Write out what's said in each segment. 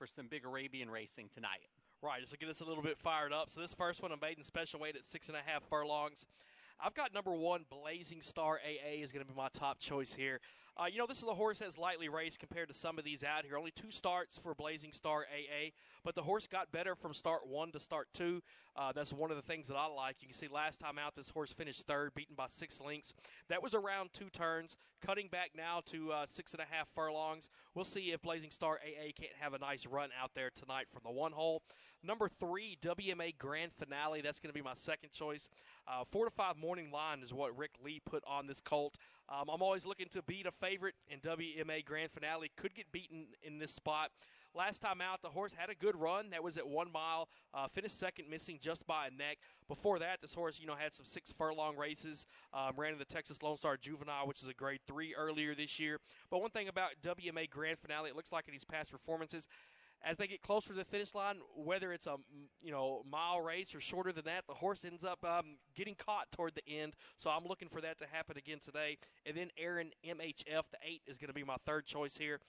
for some big Arabian racing tonight. Right, just to get us a little bit fired up. So this first one, a maiden special weight at 6.5 furlongs. I've got number 1, Blazing Star AA is going to be my top choice here. This is a horse that's lightly raced compared to some of these out here. Only 2 starts for Blazing Star AA, but the horse got better from start 1 to start 2. That's one of the things that I like. You can see last time out, this horse finished 3rd, beaten by 6 lengths. That was around 2 turns, cutting back now to 6.5 furlongs. We'll see if Blazing Star AA can't have a nice run out there tonight from the 1 hole. Number 3, WMA Grand Finale. That's going to be my second choice. 4 to 5 morning line is what Rick Lee put on this colt. I'm always looking to beat a favorite in WMA Grand Finale. Could get beaten in this spot. Last time out, the horse had a good run. That was at 1 mile. Finished second, missing just by a neck. Before that, this horse, had some 6 furlong races. Ran in the Texas Lone Star Juvenile, which is a grade 3 earlier this year. But one thing about WMA Grand Finale, it looks like in these past performances, as they get closer to the finish line, whether it's a mile race or shorter than that, the horse ends up getting caught toward the end. So I'm looking for that to happen again today. And then Aaron MHF, the 8, is going to be my third choice here.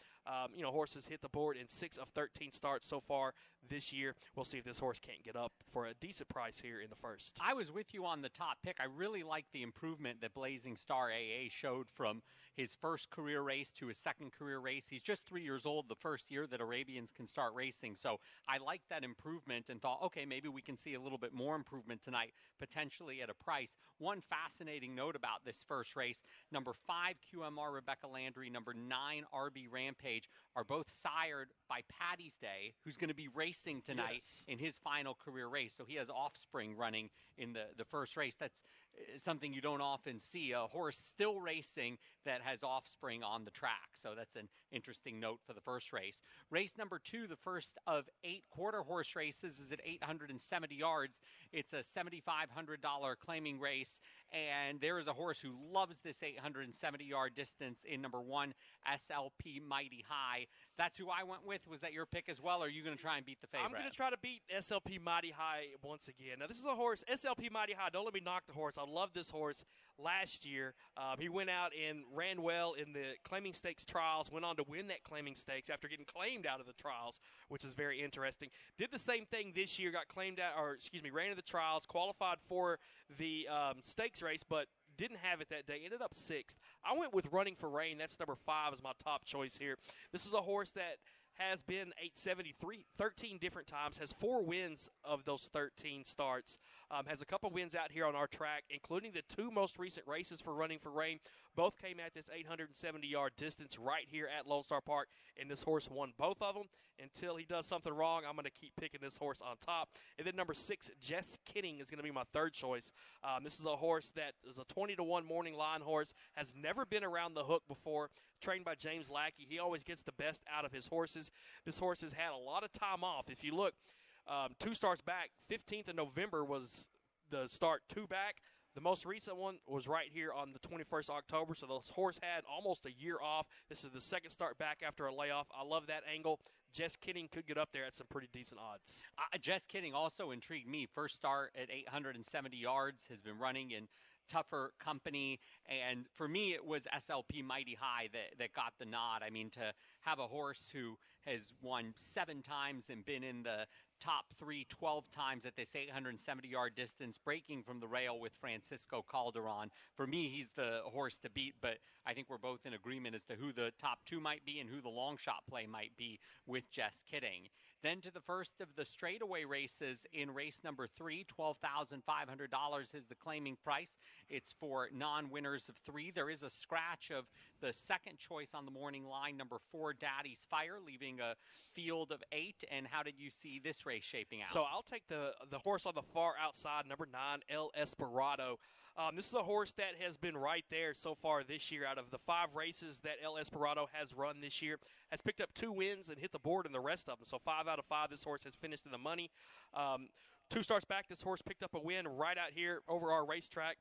Horses hit the board in 6 of 13 starts so far this year. We'll see if this horse can't get up for a decent price here in the first. I was with you on the top pick. I really like the improvement that Blazing Star AA showed from his first career race to his second career race. He's just 3 years old, the first year that Arabians can start racing. So I like that improvement and thought, okay, maybe we can see a little bit more improvement tonight, potentially at a price. One fascinating note about this first race, number 5 QMR Rebecca Landry, number 9 RB Rampage are both sired by Paddy's Day, who's going to be racing tonight in his final career race. So he has offspring running in the first race. That's something you don't often see, a horse still racing that has offspring on the track. So that's an interesting note for the first race. Race number 2, the first of 8 quarter horse races, is at 870 yards. It's a $7,500 claiming race, and there is a horse who loves this 870-yard distance in number 1, SLP Mighty High. That's who I went with. Was that your pick as well, or are you going to try and beat the favorite? I'm going to try to beat SLP Mighty High once again. Now, this is a horse, SLP Mighty High. Don't let me knock the horse. I love this horse. Last year, he went out and ran well in the Claiming Stakes trials, went on to win that Claiming Stakes after getting claimed out of the trials, which is very interesting. Did the same thing this year, ran in the trials, qualified for the stakes race, but didn't have it that day, ended up 6th. I went with Running for Rain. That's number 5 as my top choice here. This is a horse that has been 873 13 different times, has 4 wins of those 13 starts, has a couple wins out here on our track, including the 2 most recent races for Running for Rain. Both came at this 870-yard distance right here at Lone Star Park, and this horse won both of them. Until he does something wrong, I'm going to keep picking this horse on top. And then number 6, Jess Kidding, is going to be my third choice. This is a horse that is a 20-to-1 morning line horse, has never been around the hook before, trained by James Lackey. He always gets the best out of his horses. This horse has had a lot of time off. If you look, 2 starts back, 15th of November was the start 2 back. The most recent one was right here on the 21st of October, so the horse had almost a year off. This is the second start back after a layoff. I love that angle. Jess Kidding could get up there at some pretty decent odds. Jess Kidding also intrigued me. First start at 870 yards, has been running in tougher company, and for me it was SLP Mighty High that got the nod. I mean, to have a horse who has won 7 times and been in the top 3 12 times at this 870-yard distance, breaking from the rail with Francisco Calderon. For me, he's the horse to beat, but I think we're both in agreement as to who the top 2 might be and who the long shot play might be with Jess Kidding. Then to the first of the straightaway races in race number 3, $12,500 is the claiming price. It's for non-winners of 3. There is a scratch of the second choice on the morning line, number 4, Daddy's Fire, leaving a field of 8. And how did you see this race shaping out? So I'll take the horse on the far outside, number 9, El Esperado. This is a horse that has been right there so far this year. Out of the 5 races that El Esperado has run this year, has picked up 2 wins and hit the board in the rest of them. So 5 out of 5, this horse has finished in the money. 2 starts back, this horse picked up a win right out here over our racetrack.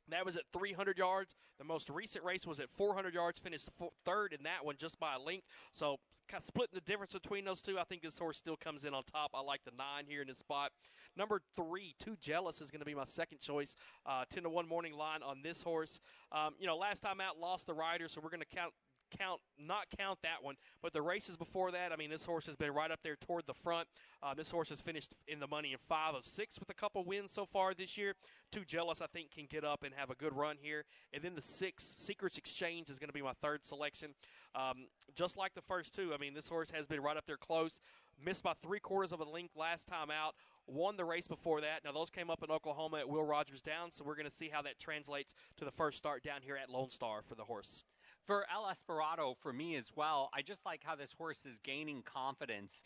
That was at 300 yards. The most recent race was at 400 yards, finished 3rd in that one just by a length. So kind of splitting the difference between those 2, I think this horse still comes in on top. I like the 9 here in this spot. Number 3, Too Jealous, is going to be my second choice. 10-to-1 morning line on this horse. Last time out, lost the rider, so we're going to not count that one. But the races before that, I mean, this horse has been right up there toward the front. This horse has finished in the money in 5 of 6 with a couple wins so far this year. Too Jealous, I think, can get up and have a good run here. And then the 6, Secrets Exchange, is going to be my third selection. Just like the first two, I mean, this horse has been right up there close. Missed by 3/4 of a length last time out. Won the race before that. Now, those came up in Oklahoma at Will Rogers Downs, so we're going to see how that translates to the first start down here at Lone Star for the horse. For El Esperado, for me as well, I just like how this horse is gaining confidence.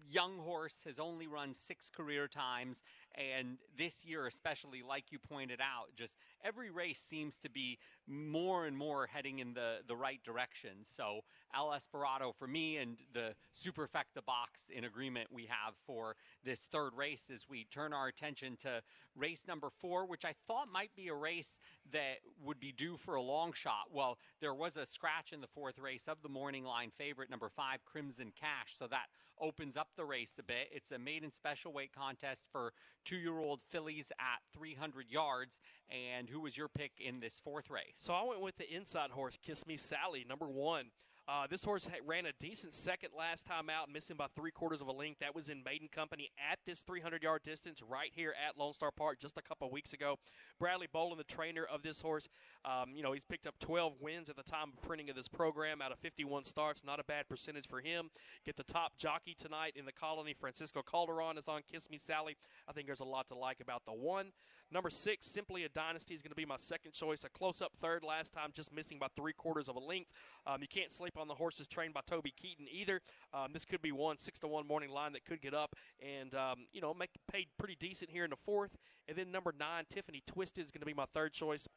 Young horse has only run 6 career times, and this year especially, like you pointed out, just every race seems to be more and more heading in the right direction. So El Esperado for me, and the Superfecta box in agreement we have for this third race as we turn our attention to race number 4, which I thought might be a race that would be due for a long shot. Well, there was a scratch in the 4th race of the morning line favorite, number 5, Crimson Cash, so that opens up the race a bit. It's a maiden special weight contest for 2-year-old fillies at 300 yards. And who was your pick in this 4th race? So I went with the inside horse, Kiss Me Sally, number 1. This horse ran a decent second last time out, missing by 3/4 of a length. That was in maiden company at this 300-yard distance right here at Lone Star Park just a couple weeks ago. Bradley Bolin, the trainer of this horse, he's picked up 12 wins at the time of printing of this program out of 51 starts. Not a bad percentage for him. Get the top jockey tonight in the Colony. Francisco Calderon is on Kiss Me Sally. I think there's a lot to like about the 1. Number 6, Simply a Dynasty, is going to be my second choice. A close-up third last time, just missing by 3/4 of a length. You can't sleep on the horses trained by Toby Keaton either. This could be 6-1 morning line that could get up and, make paid pretty decent here in the 4th. And then number 9, Tiffany Twisted, is going to be my third choice.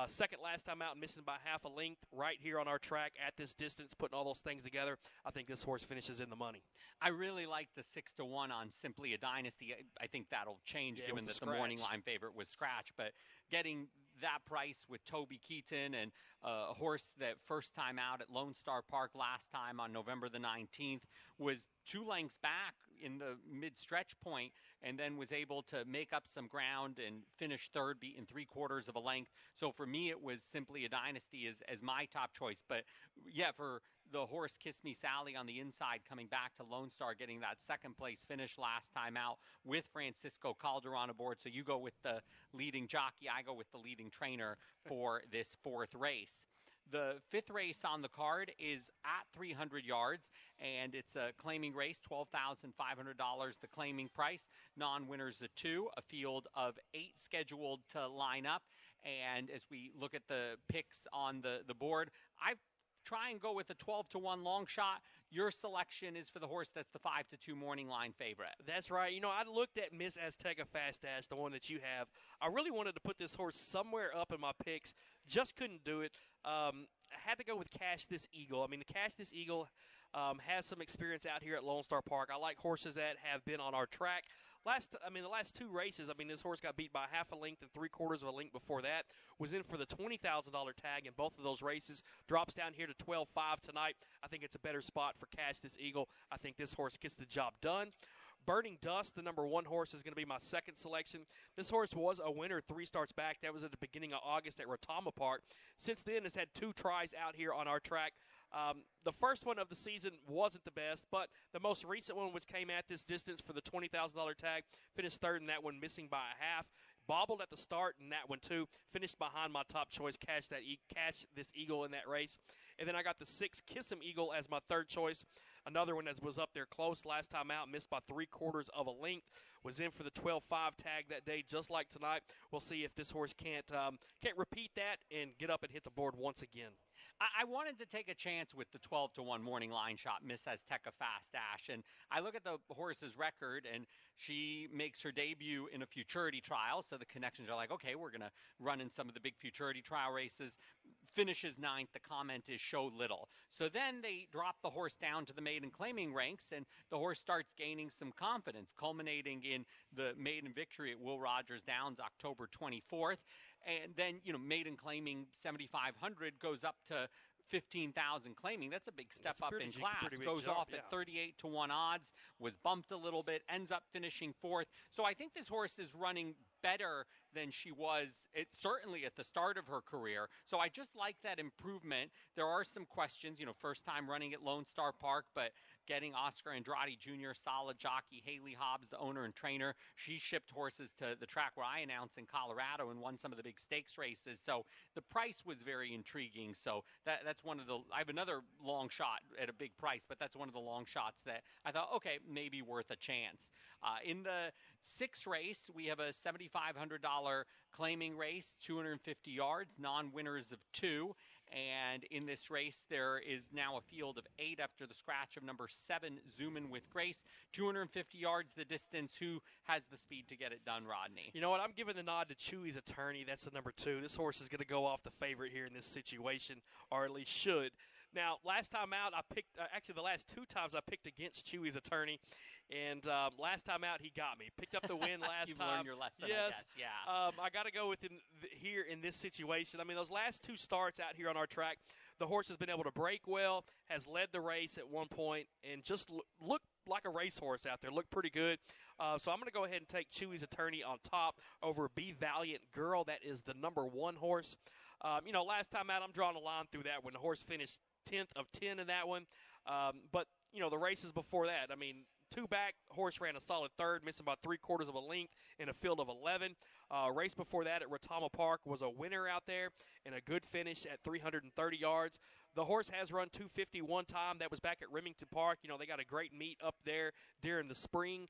Second last time out, missing by half a length right here on our track at this distance, putting all those things together. I think this horse finishes in the money. I really like the 6-1 on Simply a Dynasty. I think that'll change given that the morning line favorite was scratch. But getting that price with Toby Keaton and a horse that first time out at Lone Star Park last time on November the 19th was 2 lengths back in the mid-stretch point and then was able to make up some ground and finish third, beating 3/4 of a length. So for me, it was Simply a Dynasty as my top choice. But yeah, for the horse Kiss Me Sally on the inside coming back to Lone Star, getting that second place finish last time out with Francisco Calderon aboard. So you go with the leading jockey, I go with the leading trainer for this 4th race. The 5th race on the card is at 300 yards, and it's a claiming race, $12,500 the claiming price. Non-winners a 2, a field of 8 scheduled to line up. And as we look at the picks on the board, I try and go with a 12-1 long shot. Your selection is for the horse that's the 5-2 morning line favorite. That's right. I looked at Miss Azteca Fast Dash, the one that you have. I really wanted to put this horse somewhere up in my picks. Just couldn't do it. I had to go with Cash This Eagle. I mean, the Cash This Eagle has some experience out here at Lone Star Park. I like horses that have been on our track. The last 2 races, this horse got beat by half a length and 3/4 of a length before that. Was in for the $20,000 tag in both of those races. Drops down here to 12.5 tonight. I think it's a better spot for Cash This Eagle. I think this horse gets the job done. Burning Dust, the number 1 horse, is going to be my second selection. This horse was a winner 3 starts back. That was at the beginning of August at Rotama Park. Since then, has had 2 tries out here on our track. The first one of the season wasn't the best, but the most recent one, which came at this distance for the $20,000 tag, finished third in that one, missing by a half. Bobbled at the start in that one, too. Finished behind my top choice, Cash This Eagle, in that race. And then I got the 6 Kiss 'em Eagle as my third choice. Another one that was up there close last time out, missed by 3/4 of a length. Was in for the 12.5 tag that day, just like tonight. We'll see if this horse can't repeat that and get up and hit the board once again. I wanted to take a chance with the 12-1 morning line shot, Miss Azteca Fast Dash. And I look at the horse's record, and she makes her debut in a futurity trial. So the connections are like, okay, we're going to run in some of the big futurity trial races. Finishes 9th. The comment is show little. So then they drop the horse down to the maiden claiming ranks, and the horse starts gaining some confidence, culminating in the maiden victory at Will Rogers Downs October 24th. And then, maiden claiming 7,500 goes up to 15,000 claiming. That's a big step up in class. Goes off at 38-1 odds, was bumped a little bit, ends up finishing 4th. So I think this horse is running better than she was certainly at the start of her career. So I just like that improvement. There are some questions, first time running at Lone Star Park, but getting Oscar Andrade Jr., solid jockey. Haley Hobbs, the owner and trainer, she shipped horses to the track where I announced in Colorado and won some of the big stakes races. So the price was very intriguing. So that's one of the, I have another long shot at a big price, but that's one of the long shots that I thought, okay, maybe worth a chance. In the sixth race, we have a $7,500 claiming race, 250 yards, non-winners of 2. And in this race, there is now a field of 8 after the scratch of number 7, Zoomin' with Grace. 250 yards the distance. Who has the speed to get it done, Rodney? You know what? I'm giving the nod to Chewy's Attorney. That's the number 2. This horse is going to go off the favorite here in this situation, or at least should. Now, last time out, I picked actually the last 2 times I picked against Chewy's Attorney, and last time out he got me. Picked up the win last You've time. learned your lesson, yes. I guess. Yeah. I got to go with him here in this situation. I mean, those last 2 starts out here on our track, the horse has been able to break well, has led the race at one point, and just looked like a racehorse out there. Looked pretty good. So I'm going to go ahead and take Chewy's Attorney on top over Be Valiant Girl. That is the number 1 horse. Last time out, I'm drawing a line through that when the horse finished 10th of 10 in that one. But the races before that, I mean, 2 back, horse ran a solid third, missing about 3/4 of a length in a field of 11. Race before that at Retama Park was a winner out there and a good finish at 330 yards. The horse has run 250 one time. That was back at Remington Park. They got a great meet up there during the spring.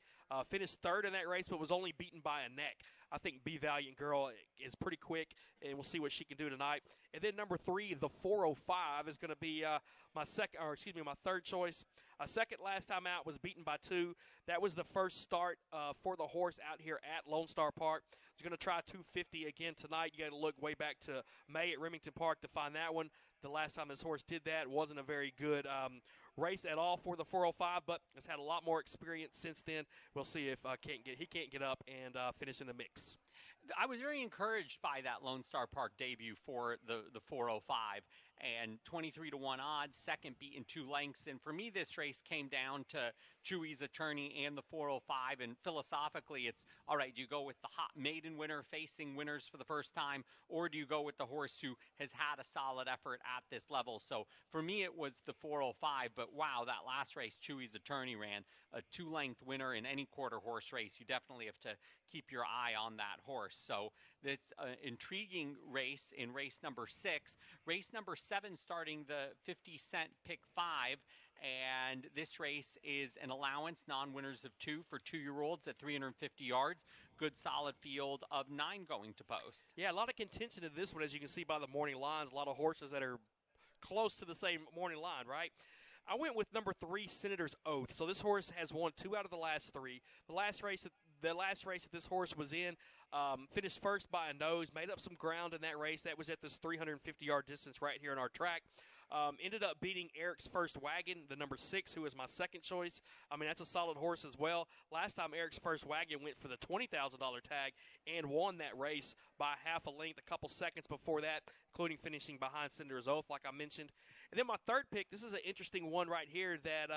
Finished third in that race, but was only beaten by a neck. I think Be Valiant Girl is pretty quick, and we'll see what she can do tonight. And then number 3, the 405, is going to be my third choice. Second last time out was beaten by 2. That was the first start for the horse out here at Lone Star Park. He's going to try 250 again tonight. You got to look way back to May at Remington Park to find that one. The last time this horse did that wasn't a very good race at all for the 405, but has had a lot more experience since then. We'll see if he can't get up and finish in the mix. I was very encouraged by that Lone Star Park debut for the 405, and 23-1 odds, second beat in 2 lengths. And for me, this race came down to Chewy's Attorney and the 405. And philosophically, it's all right. Do you go with the hot maiden winner facing winners for the first time, or do you go with the horse who has had a solid effort at this level? So for me, it was the 405. But wow, that last race, Chewy's Attorney ran a 2-length winner in any quarter horse race. You definitely have to keep your eye on that horse. So this intriguing race in race number 6. Race number 7 starting the 50-cent pick 5. And this race is an allowance, non-winners of 2 for 2-year-olds at 350 yards. Good solid field of 9 going to post. Yeah, a lot of contention in this one, as you can see by the morning lines. A lot of horses that are close to the same morning line, right? I went with number 3, Senator's Oath. So this horse has won 2 out of the last 3. The last race that this horse was in, finished first by a nose, made up some ground in that race. That was at this 350-yard distance right here on our track. Ended up beating Eric's First Wagon, the number 6, who is my second choice. I mean, that's a solid horse as well. Last time Eric's First Wagon went for the $20,000 tag and won that race by half a length, a couple seconds before that, including finishing behind Senator's Oath, like I mentioned. And then my third pick, this is an interesting one right here that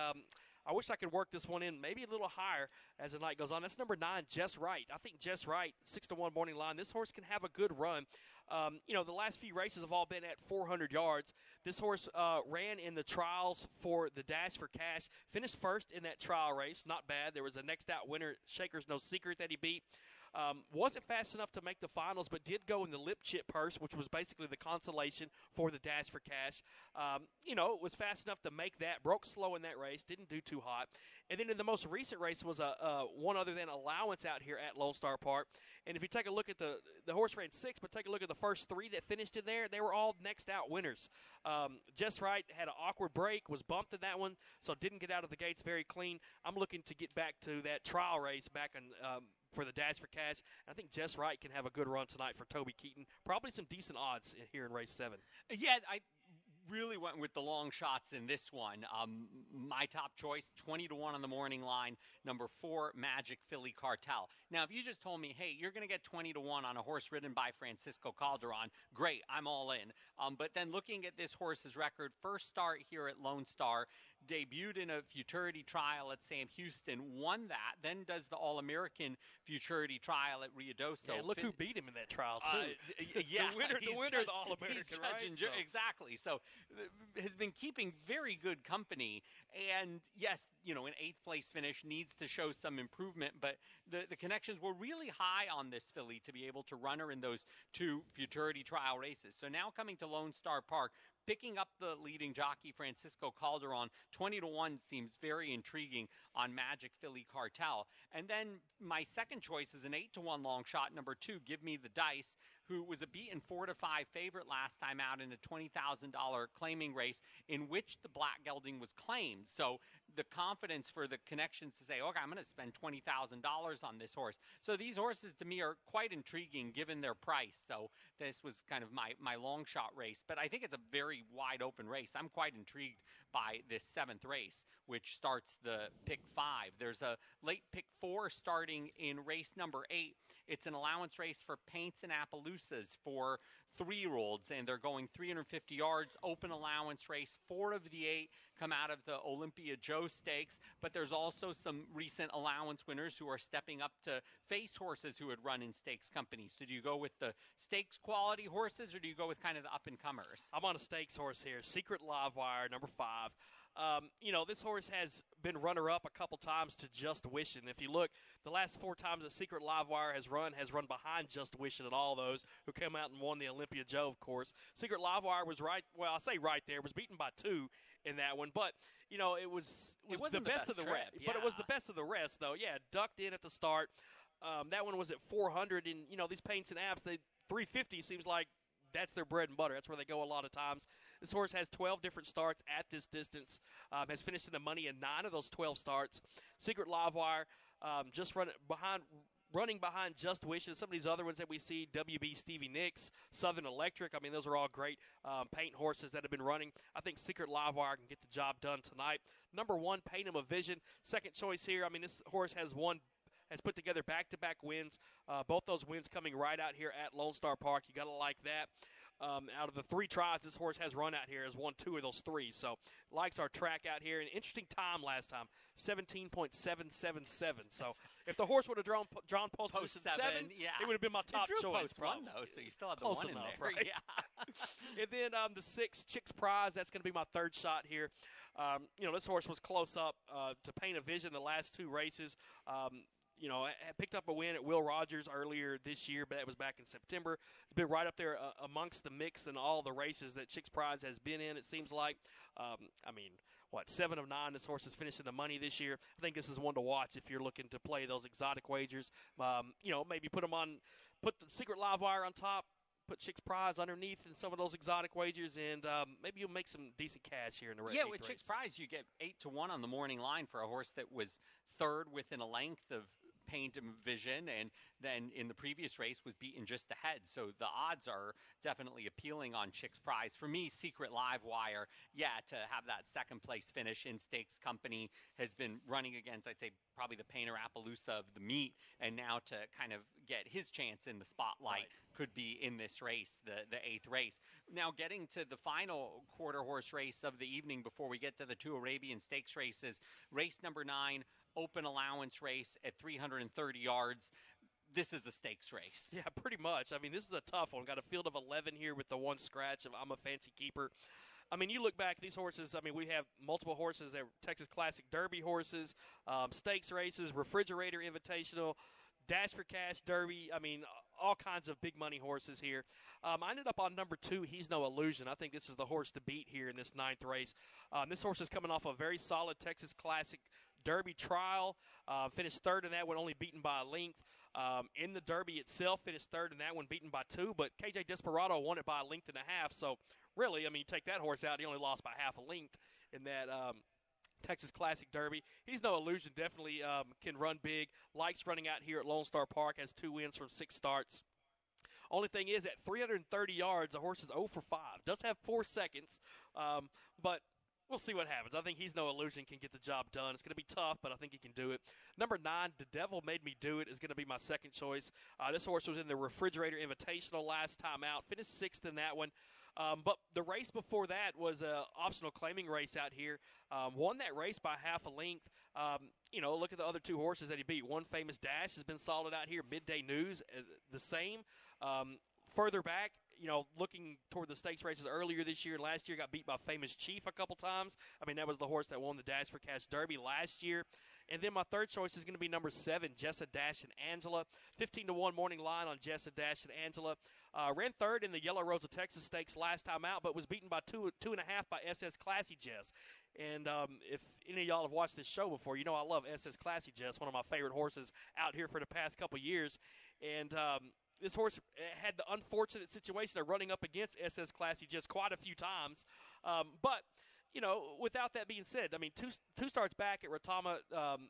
I wish I could work this one in maybe a little higher as the night goes on. That's number 9, Jess Wright. I think Jess Wright, 6-1 morning line. This horse can have a good run. The last few races have all been at 400 yards. This horse ran in the trials for the Dash for Cash, finished first in that trial race. Not bad. There was a next out winner, Shaker's No Secret, that he beat. Wasn't fast enough to make the finals, but did go in the Lip Chip purse, which was basically the consolation for the Dash for Cash. It was fast enough to make that. Broke slow in that race, didn't do too hot. And then in the most recent race was one other than Allowance out here at Lone Star Park. And if you take a look at the horse ran 6, but take a look at the first 3 that finished in there, they were all next out winners. Jess Wright had an awkward break, was bumped in that one, so didn't get out of the gates very clean. I'm looking to get back to that trial race back in for the Dash for Cash. I think Jess Wright can have a good run tonight for Toby Keaton. Probably some decent odds here in race 7. Yeah, I really went with the long shots in this one. My top choice, 20-1 on the morning line, number 4, Magic Philly Cartel. Now, if you just told me, hey, you're going to get 20-1 on a horse ridden by Francisco Calderon, great, I'm all in. But then looking at this horse's record, first start here at Lone Star, debuted in a futurity trial at Sam Houston, won that, then does the All-American futurity trial at Ruidoso. And look who beat him in that trial, too. Yeah, the winner of the All-American, right? Exactly. So has been keeping very good company. And, yes, an 8th place finish needs to show some improvement, but the connections were really high on this filly to be able to run her in those 2 futurity trial races. So now coming to Lone Star Park, picking up the leading jockey, Francisco Calderon, 20-1 seems very intriguing on Magic Filly Cartel. And then my second choice is an 8-1 long shot, number 2, Give Me the Dice, who was a beaten 4-5 favorite last time out in a $20,000 claiming race in which the black gelding was claimed. So the confidence for the connections to say, okay, I'm going to spend $20,000 on this horse. So these horses to me are quite intriguing given their price. So this was kind of my long shot race, but I think it's a very wide open race. I'm quite intrigued by this 7th race, which starts the pick 5. There's a late pick 4 starting in race number 8. It's an allowance race for Paints and Appaloosas for 3-year-olds, and they're going 350 yards, open allowance race. 4 of the 8 come out of the Olympia Joe Stakes, but there's also some recent allowance winners who are stepping up to face horses who had run in stakes companies. So do you go with the stakes quality horses, or do you go with kind of the up-and-comers? I'm on a stakes horse here, Secret Livewire, number 5. This horse has been runner-up a couple times to Just Wishin'. If you look, the last 4 times that Secret Livewire has run behind Just Wishin' at all those, who came out and won the Olympia Joe, of course. Secret Livewire was right, well, I say right there, was beaten by 2 in that one, but, it was the best of the rest. Yeah. But it was the best of the rest, though. Yeah, ducked in at the start. That one was at 400, and, these Paints and Apps, 350 seems like that's their bread and butter. That's where they go a lot of times. This horse has 12 different starts at this distance, has finished in the money in 9 of those 12 starts. Secret Livewire just running behind Just Wishin'. Some of these other ones that we see, WB Stevie Nicks, Southern Electric, those are all great paint horses that have been running. I think Secret Livewire can get the job done tonight. Number 1, Paint 'em a Vision. Second choice here. This horse has put together back-to-back wins. Both those wins coming right out here at Lone Star Park. You got to like that. Out of the 3 tries this horse has run out here, has won 2 of those 3. So likes our track out here. An interesting time last time, 17.777. So if the horse would have drawn post position 7, it would have been my top choice. Post 1, though, so you still have the close 1 enough, in there. Right? Yeah. And then the 6, Chick's Prize. That's going to be my third shot here. This horse was close up to Paint a Vision the last 2 races. Picked up a win at Will Rogers earlier this year, but that was back in September. It's been right up there amongst the mix in all the races that Chick's Prize has been in, it seems like. 7 of 9 this horse has finished in the money this year. I think this is one to watch if you're looking to play those exotic wagers. Maybe put the Secret Livewire on top, put Chick's Prize underneath in some of those exotic wagers, and maybe you'll make some decent cash here in the race. Yeah, with Chick's Prize, you get 8-1 on the morning line for a horse that was third within a length of Paint 'em a Vision, and then in the previous race was beaten just ahead. So the odds are definitely appealing on Chick's Prize. For me, Secret Livewire, to have that second place finish in stakes company has been running against, I'd say, probably the Painter Appaloosa of the meet, and now to kind of get his chance in the spotlight could be in this race, the 8th race. Now getting to the final quarter horse race of the evening before we get to the 2 Arabian Stakes races, race number 9, open allowance race at 330 yards. This is a stakes race. Yeah, pretty much. This is a tough one. Got a field of 11 here with the 1 scratch of I'm a Fancy Keeper. You look back, these horses, we have multiple horses, Texas Classic Derby horses, stakes races, Refrigerator Invitational, Dash for Cash Derby. All kinds of big money horses here. I ended up on number 2, He's No Illusion. I think this is the horse to beat here in this 9th race. This horse is coming off a very solid Texas Classic Derby trial. Finished 3rd in that one, only beaten by a length. In the Derby itself, finished 3rd in that one, beaten by 2. But KJ Desperado won it by a length and a half. So really, you take that horse out, he only lost by half a length in that Texas Classic Derby. He's No Illusion, definitely can run big. Likes running out here at Lone Star Park, has 2 wins from 6 starts. Only thing is, at 330 yards, the horse is 0 for 5. Does have 4 seconds, but we'll see what happens. I think He's No Illusion can get the job done. It's going to be tough, but I think he can do it. Number 9, The Devil Made Me Do It, is going to be my second choice. This horse was in the Refrigerator Invitational last time out. Finished 6th in that one. But the race before that was a optional claiming race out here. Won that race by half a length. Look at the other two horses that he beat. One Famous Dash has been solid out here. Midday News, the same. Further back, looking toward the stakes races earlier this year, last year got beat by Famous Chief a couple times. I mean, that was the horse that won the Dash for Cash Derby last year. And then my third choice is going to be number 7, Jessa Dash and Angela. 15-1 morning line on Jessa Dash and Angela. Ran third in the Yellow Rose of Texas Stakes last time out, but was beaten by 2.5 by SS Classy Jess. And if any of y'all have watched this show before, you know I love SS Classy Jess, one of my favorite horses out here for the past couple years. And this horse had the unfortunate situation of running up against SS Classy Jess quite a few times. But without that being said, I mean, two starts back at Retama,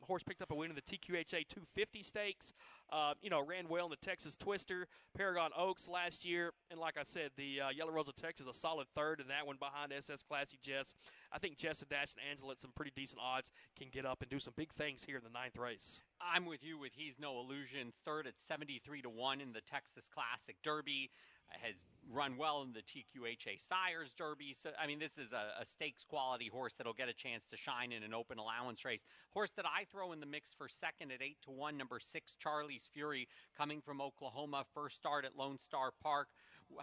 horse picked up a win in the TQHA 250 stakes. Ran well in the Texas Twister, Paragon Oaks last year. And like I said, the Yellow Rose of Texas, a solid third in that one behind SS Classy Jess. I think Jessa Dash and Angela at some pretty decent odds can get up and do some big things here in the 9th race. I'm with you with He's No Illusion, third at 73-1 in the Texas Classic Derby. Has run well in the TQHA Sires Derby. So, I mean, this is a stakes quality horse that'll get a chance to shine in an open allowance race. Horse that I throw in the mix for second at 8-1, number 6, Charlie's Fury, coming from Oklahoma. First start at Lone Star Park.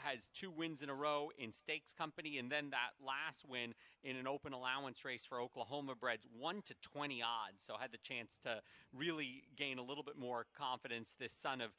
Has 2 wins in a row in stakes company, and then that last win in an open allowance race for Oklahoma breds 1-20 odds. So had the chance to really gain a little bit more confidence. This son of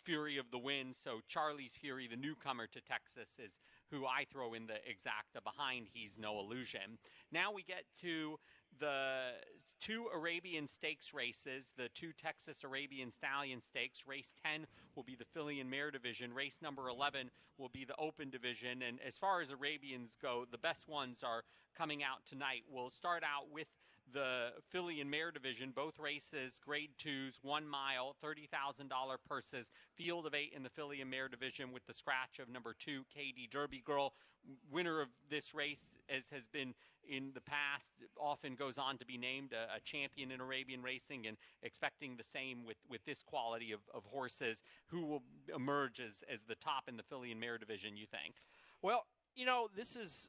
Fury of the Wind. So Charlie's Fury, the newcomer to Texas, is who I throw in the exacta behind He's No Illusion. Now we get to the 2 Arabian Stakes races, the 2 Texas Arabian Stallion Stakes. Race 10 will be the filly and mare division. Race number 11 will be the open division. And as far as Arabians go, the best ones are coming out tonight. We'll start out with the filly and mare division, both races, grade 2s, 1 mile, $30,000 purses, field of 8 in the filly and mare division with the scratch of number 2, KD Derby Girl. Winner of this race, as has been in the past, often goes on to be named a champion in Arabian racing, and expecting the same with this quality of horses. Who will emerge as the top in the filly and mare division, you think? Well, this is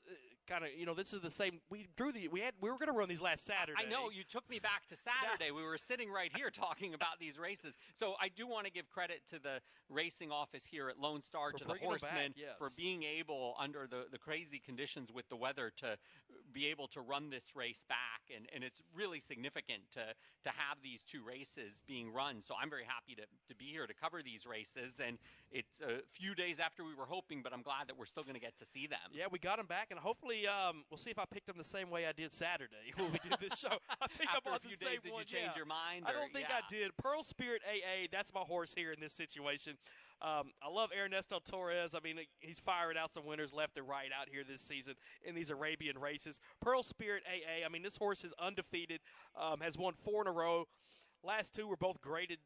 this is the same. We were going to run these last Saturday. I know, you took me back to Saturday. We were sitting right here talking about these races. So I do want to give credit to the racing office here at Lone Star, to the horsemen, for being able, under the crazy conditions with the weather, to be able to run this race back. And it's really significant to have these 2 races being run. So I'm very happy to be here to cover these races. And it's a few days after we were hoping, but I'm glad that we're still going to get to see them. Yeah, we got them back, and hopefully we'll see if I picked them the same way I did Saturday when we did this show. I think After I'm on a few the same days, did one. you change your mind? I don't think I did. Pearl Spirit AA, that's my horse here in this situation. I love Ernesto Torres. I mean, he's firing out some winners left and right out here this season in these Arabian races. Pearl Spirit AA, I mean, this horse is undefeated, has won 4 in a row. Last 2 were both graded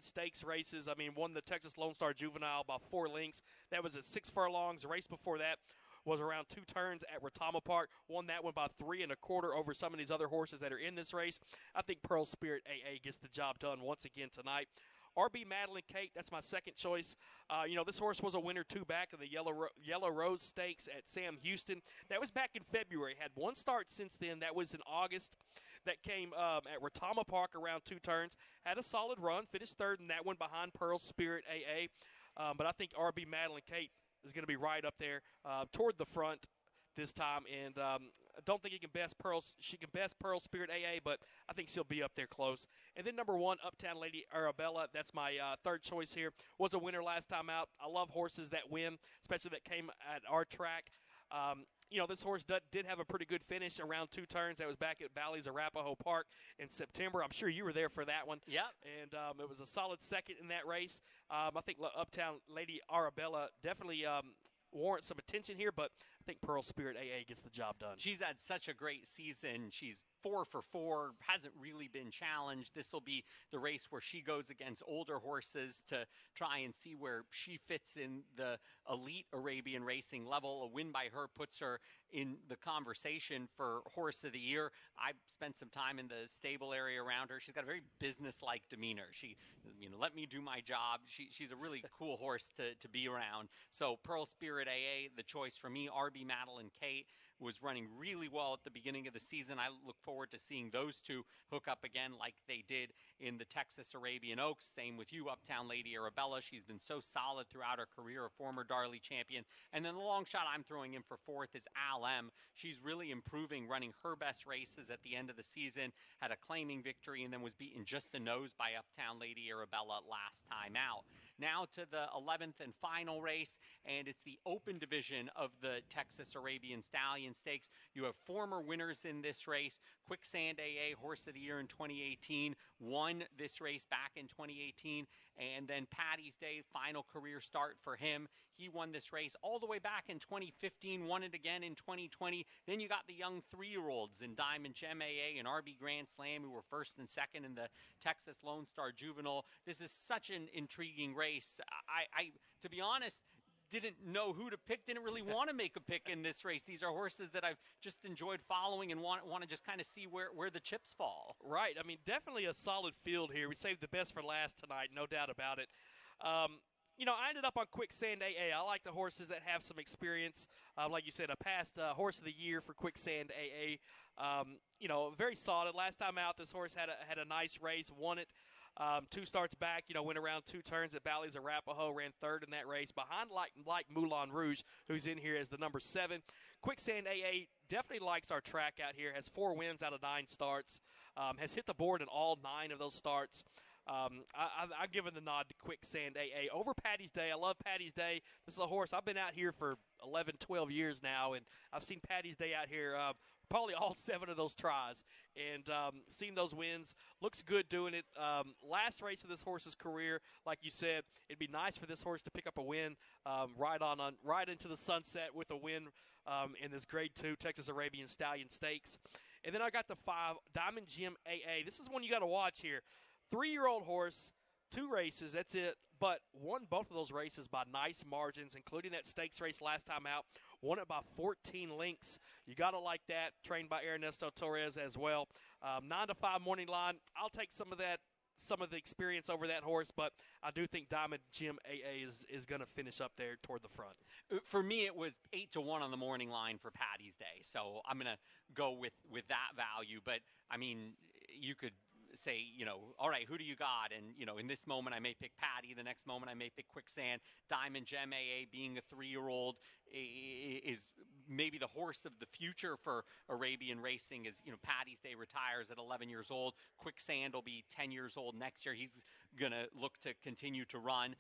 stakes races. I mean, won the Texas Lone Star Juvenile by 4 lengths. That was at 6 furlongs. The race before that was around 2 turns at Retama Park. Won that one by 3 1/4 over some of these other horses that are in this race. I think Pearl Spirit AA gets the job done once again tonight. RB Madeline Kate, that's my second choice. This horse was a winner 2 back in the Yellow Rose Stakes at Sam Houston. That was back in February. Had 1 start since then. That was in August. That came at Retama Park around 2 turns. Had a solid run. Finished third in that one behind Pearl Spirit AA. But I think RB Madeline Kate is going to be right up there toward the front this time. And I don't think she can best Pearl Spirit AA, but I think she'll be up there close. And then number 1, Uptown Lady Arabella. That's my third choice here. Was a winner last time out. I love horses that win, especially that came at our track. This horse did have a pretty good finish around 2 turns. That was back at Bally's Arapahoe Park in September. I'm sure you were there for that one. Yeah. And it was a solid second in that race. I think Uptown Lady Arabella definitely warrants some attention here, but think Pearl Spirit AA gets the job done. She's had such a great season. She's 4 for 4, hasn't really been challenged. This will be the race where she goes against older horses to try and see where she fits in the elite Arabian racing level. A win by her puts her in the conversation for Horse of the Year. I spent some time in the stable area around her. She's got a very business-like demeanor. She, let me do my job. She's a really cool horse to be around. So Pearl Spirit AA, the choice for me. RB Madeline Kate was running really well at the beginning of the season. I look forward to seeing those two hook up again like they did in the Texas Arabian Oaks. Same with you, Uptown Lady Arabella. She's been so solid throughout her career, a former Darley champion. And then the long shot I'm throwing in for 4th is Al M. She's really improving, running her best races at the end of the season, had a claiming victory, and then was beaten just the nose by Uptown Lady Arabella last time out. Now to the 11th and final race, and it's the open division of the Texas Arabian Stallion Stakes. You have former winners in this race. Quicksand AA, Horse of the Year in 2018, won this race back in 2018, and then Patty's Day, final career start for him. He won this race all the way back in 2015, won it again in 2020. Then you got the young 3-year-olds in Diamond Gem AA and RB Grand Slam, who were 1st and 2nd in the Texas Lone Star Juvenile. This is such an intriguing race. I to be honest, didn't know who to pick, didn't really want to make a pick in this race. These are horses that I've just enjoyed following and want to just kind of see where the chips fall. Right. I mean, definitely a solid field here. We saved the best for last tonight, no doubt about it. I ended up on Quicksand AA. I like the horses that have some experience. Like you said, a past Horse of the Year for Quicksand AA. Very solid. Last time out, this horse had a nice race, won it. 2 starts back, went around 2 turns at Bally's Arapahoe, ran 3rd in that race, behind like Moulin Rouge, who's in here as the number 7. Quicksand AA definitely likes our track out here, has 4 wins out of 9 starts, has hit the board in all 9 of those starts. I've given the nod to Quicksand AA over Patty's Day. I love Patty's Day. This is a horse. I've been out here for 11, 12 years now, and I've seen Patty's Day out here probably all 7 of those tries, and seen those wins. Looks good doing it. Last race of this horse's career, like you said, it'd be nice for this horse to pick up a win right into the sunset with a win in this Grade 2 Texas Arabian Stallion Stakes. And then I got the 5 Diamond Gem AA. This is one you got to watch here. 3-year-old horse, 2 races, that's it, but won both of those races by nice margins, including that stakes race last time out. Won it by 14 lengths. You got to like that. Trained by Ernesto Torres as well. 9-5 morning line. I'll take some of the experience over that horse, but I do think Diamond Gem AA is going to finish up there toward the front. For me, it was 8-1 on the morning line for Patty's Day, so I'm going to go with that value. But, I mean, you could say, all right, who do you got? And, in this moment I may pick Patty. The next moment I may pick Quicksand. Diamond Gem AA, being a 3-year-old, is maybe the horse of the future for Arabian racing. As Patty's Day retires at 11 years old. Quicksand will be 10 years old next year. He's going to look to continue to run.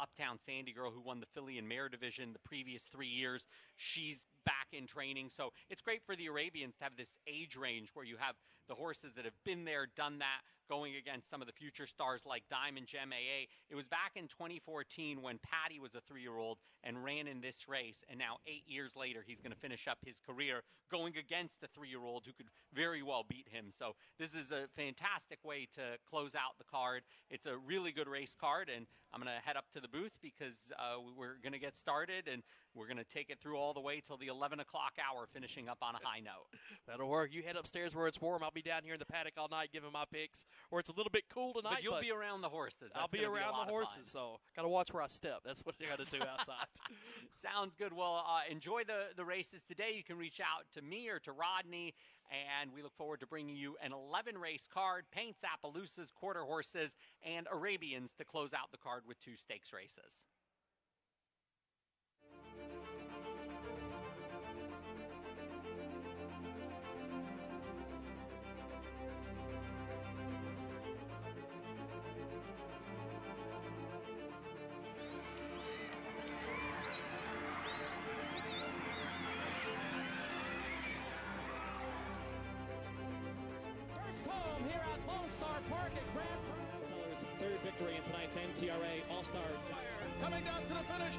Uptown Sandy Girl, who won the filly and mare division the previous 3 years, she's back in training. So it's great for the Arabians to have this age range where you have the horses that have been there, done that, going against some of the future stars like Diamond Gem AA. It was back in 2014 when Patty was a 3-year-old and ran in this race, and now 8 years later he's going to finish up his career going against the 3-year-old who could very well beat him. So this is a fantastic way to close out the card. It's a really good race card, and I'm going to head up to the booth because we're going to get started, and we're going to take it through all the way till the 11 o'clock hour, finishing up on a high note. That'll work. You head upstairs where it's warm. I'll be down here in the paddock all night giving my picks, where it's a little bit cool tonight. But you'll be around the horses. I'll be around the horses, so got to watch where I step. That's what I got to do outside. Sounds good. Well, enjoy the races today. You can reach out to me or to Rodney, and we look forward to bringing you an 11-race card, Paints, Appaloosas, Quarter Horses, and Arabians to close out the card with 2 stakes races. First home here at Lone Star Park at Grand Prix. Sellers' 3rd victory in tonight's NTRA All-Star. Coming down to the finish.